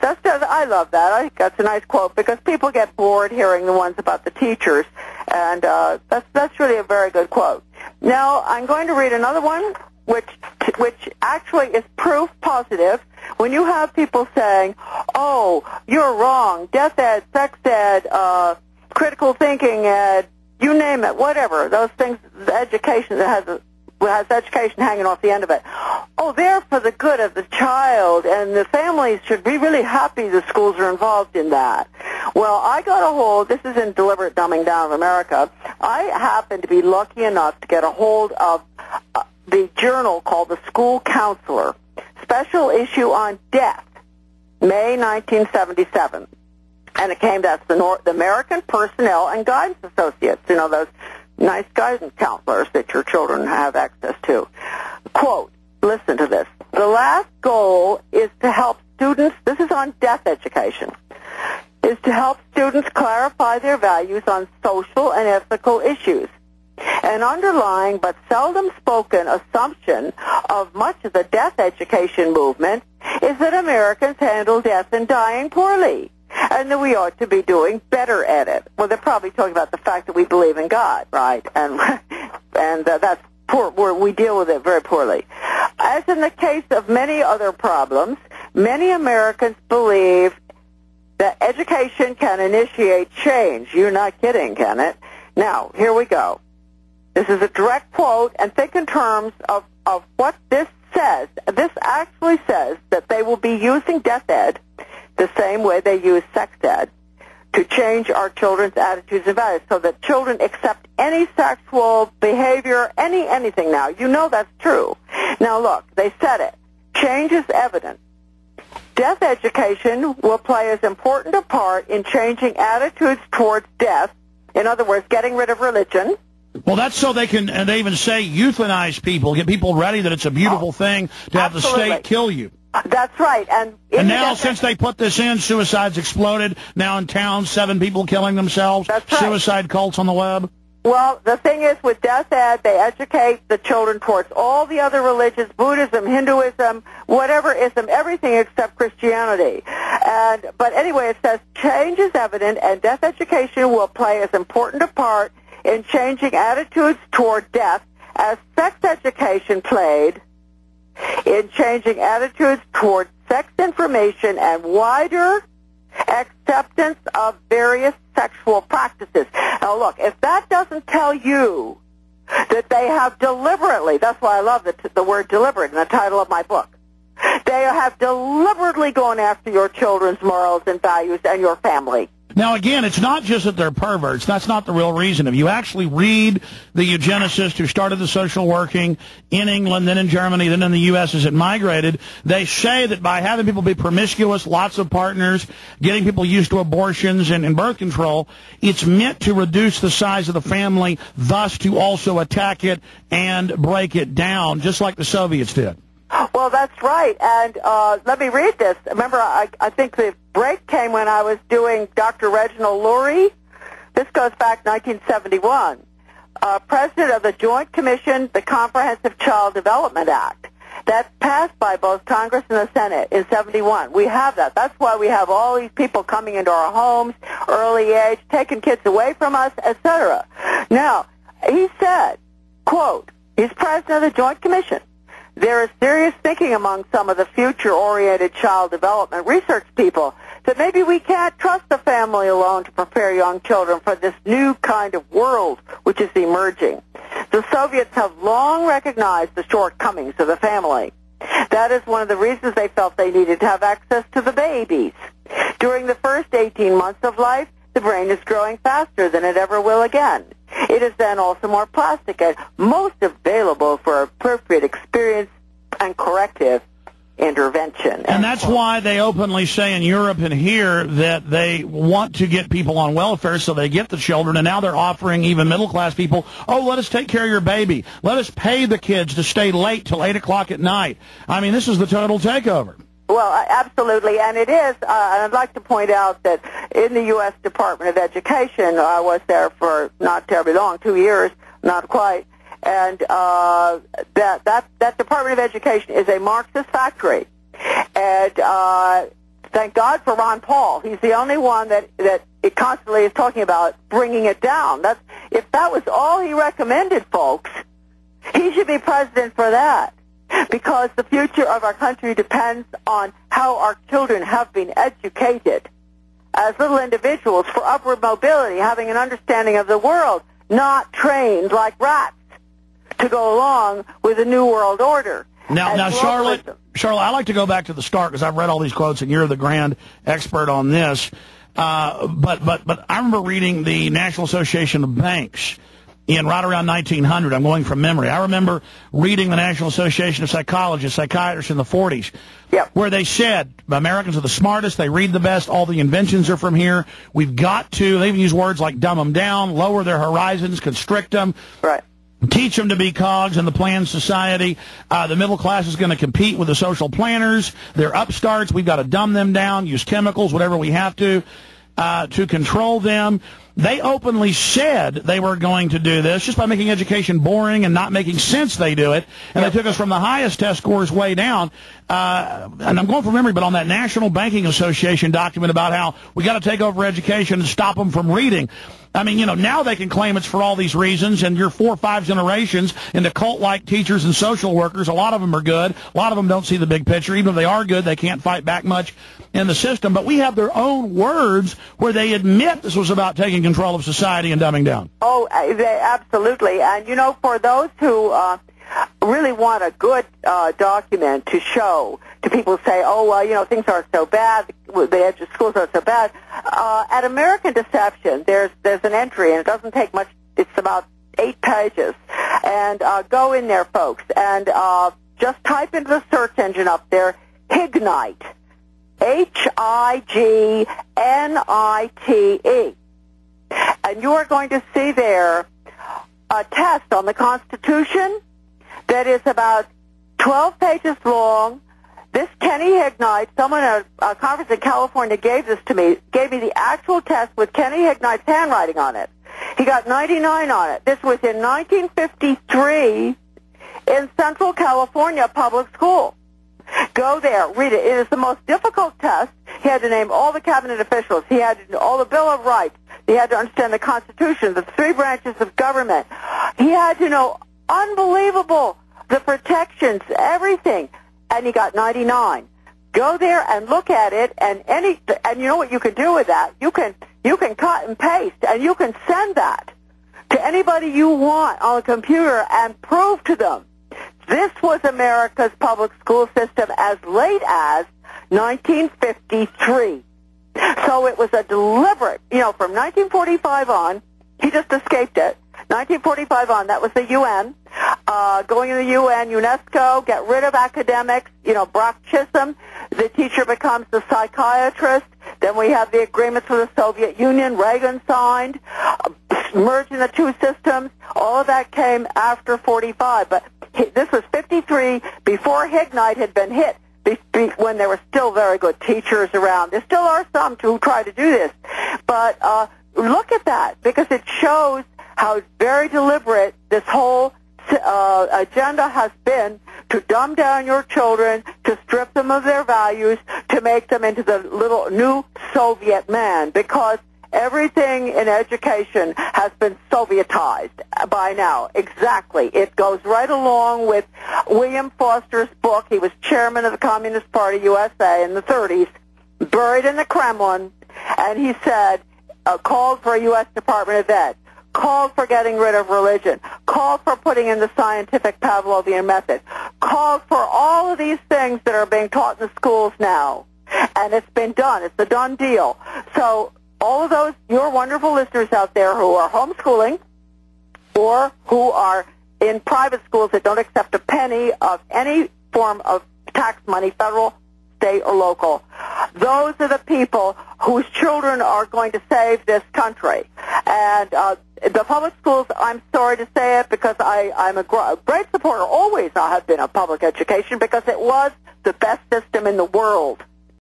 I love that. I think that's a nice quote because people get bored hearing the ones about the teachers, and that's really a very good quote. Now, I'm going to read another one, which actually is proof positive. When you have people saying, oh, you're wrong, death ed, sex ed, critical thinking ed, you name it, whatever, those things, the education that has education hanging off the end of it. Oh, they're for the good of the child, and the families should be really happy the schools are involved in that. Well, I got a hold, this is in Deliberate Dumbing Down of America, I happen to be lucky enough to get a hold of the journal called The School Counselor, special issue on death, May 1977. And it came, that's the American Personnel and Guidance Associates, you know, those nice guidance counselors that your children have access to. Quote, listen to this. The last goal is to help students, this is on death education, is to help students clarify their values on social and ethical issues. An underlying but seldom spoken assumption of much of the death education movement is that Americans handle death and dying poorly, and that we ought to be doing better at it. Well, they're probably talking about the fact that we believe in God, right? And that's poor. We deal with it very poorly. As in the case of many other problems, many Americans believe that education can initiate change. You're not kidding, can it? Now, here we go. This is a direct quote, and think in terms of what this says. This actually says that they will be using death ed the same way they use sex ed to change our children's attitudes and values so that children accept any sexual behavior, anything now. You know that's true. Now, look, they said it. Change is evident. Death education will play as important a part in changing attitudes towards death, in other words, getting rid of religion. Well, that's so they can, and they even say euthanize people, get people ready that it's a beautiful thing to have absolutely. the state kill you. That's right. And now, since they put this in, suicide's exploded. Now in town, 7 people killing themselves. That's right. Suicide cults on the web. Well, the thing is, with death ed, they educate the children towards all the other religions, Buddhism, Hinduism, whatever ism, everything except Christianity. But anyway, it says change is evident, and death education will play as important a part in changing attitudes toward death as sex education played in changing attitudes toward sex information and wider acceptance of various sexual practices. Now, look, if that doesn't tell you that they have deliberately, that's why I love the word deliberate in the title of my book, they have deliberately gone after your children's morals and values and your family. Now, again, it's not just that they're perverts. That's not the real reason. If you actually read the eugenicists who started the social working in England, then in Germany, then in the U.S. as it migrated, they say that by having people be promiscuous, lots of partners, getting people used to abortions and birth control, it's meant to reduce the size of the family, thus to also attack it and break it down, just like the Soviets did. Well, that's right, and let me read this. Remember, I think the break came when I was doing Dr. Reginald Lurie. This goes back 1971. President of the Joint Commission, the Comprehensive Child Development Act. That's passed by both Congress and the Senate in 71. We have that. That's why we have all these people coming into our homes, early age, taking kids away from us, etc. Now, he said, quote, he's president of the Joint Commission. There is serious thinking among some of the future-oriented child development research people that maybe we can't trust the family alone to prepare young children for this new kind of world which is emerging. The Soviets have long recognized the shortcomings of the family. That is one of the reasons they felt they needed to have access to the babies. During the first 18 months of life, the brain is growing faster than it ever will again. It is then also more plastic and most available for appropriate experience and corrective intervention. And that's why they openly say in Europe and here that they want to get people on welfare so they get the children, and now they're offering even middle-class people, oh, let us take care of your baby. Let us pay the kids to stay late till 8 o'clock at night. I mean, this is the total takeover. Well, absolutely, and it is. And I'd like to point out that in the U.S. Department of Education, I was there for not terribly long, 2 years, not quite, and that Department of Education is a Marxist factory, and Thank God for Ron Paul. He's the only one that it constantly is talking about bringing it down. If that was all he recommended, folks, he should be president for that, because the future of our country depends on how our children have been educated as little individuals for upward mobility, having an understanding of the world, not trained like rats to go along with the New World Order. Now, Charlotte, I like to go back to the start because I've read all these quotes, and you're the grand expert on this. But I remember reading the National Association of Banks in right around 1900. I'm going from memory. I remember reading the National Association of Psychiatrists in the 40s, where they said Americans are the smartest, they read the best, all the inventions are from here. We've got to, they even use words like dumb them down, lower their horizons, constrict them. Right. Teach them to be cogs in the planned society. The middle class is going to compete with the social planners. They're upstarts. We've got to dumb them down, use chemicals, whatever we have to control them. They openly said they were going to do this just by making education boring and not making sense. They do it, and they took us from the highest test scores way down. And I'm going from memory, but on that National Banking Association document about how we got to take over education and stop them from reading. I mean, now they can claim it's for all these reasons, and you're 4 or 5 generations into cult-like teachers and social workers. A lot of them are good. A lot of them don't see the big picture. Even if they are good, they can't fight back much in the system. But we have their own words where they admit this was about taking control of society and dumbing down. Oh, absolutely. And, for those who really want a good document to show to people who say, oh, well, things aren't so bad, the schools aren't so bad. At American Deception, there's an entry, and it doesn't take much. It's about 8 pages. And go in there, folks, and just type into the search engine up there, Hignite, Hignite. And you are going to see there a test on the Constitution that is about 12 pages long. This Kenny Hignite, someone at a conference in California gave this to me, gave me the actual test with Kenny Hignite's handwriting on it. He got 99 on it. This was in 1953 in Central California public school. Go there, read it. It is the most difficult test. He had to name all the cabinet officials. He had to know all the Bill of Rights. He had to understand the Constitution, the 3 branches of government. He had to know unbelievable, the protections, everything. And he got 99. Go there and look at it, and you know what you can do with that? You can cut and paste, and you can send that to anybody you want on a computer and prove to them this was America's public school system as late as 1953. So it was a deliberate, from 1945 on, he just escaped it. 1945 on, that was the UN. Going to the UN, UNESCO, get rid of academics, Brock Chisholm, the teacher becomes the psychiatrist. Then we have the agreements with the Soviet Union, Reagan signed, merging the 2 systems. All of that came after 45. But this was 53, before Hignite had been hit, when there were still very good teachers around. There still are some who try to do this. But look at that, because it shows how very deliberate this whole agenda has been to dumb down your children, to strip them of their values, to make them into the little new Soviet man, because everything in education has been Sovietized by now. Exactly. It goes right along with William Foster's book. He was chairman of the Communist Party USA in the 30s, buried in the Kremlin, and he said, called for a U.S. Department of Ed, called for getting rid of religion, called for putting in the scientific Pavlovian method, called for all of these things that are being taught in the schools now. And it's been done. It's a done deal. So all of those, your wonderful listeners out there who are homeschooling or who are in private schools that don't accept a penny of any form of tax money, federal, state, or local, those are the people whose children are going to save this country. And the public schools, I'm sorry to say it, because I'm a great supporter, always I have been, of public education, because it was the best system in the world.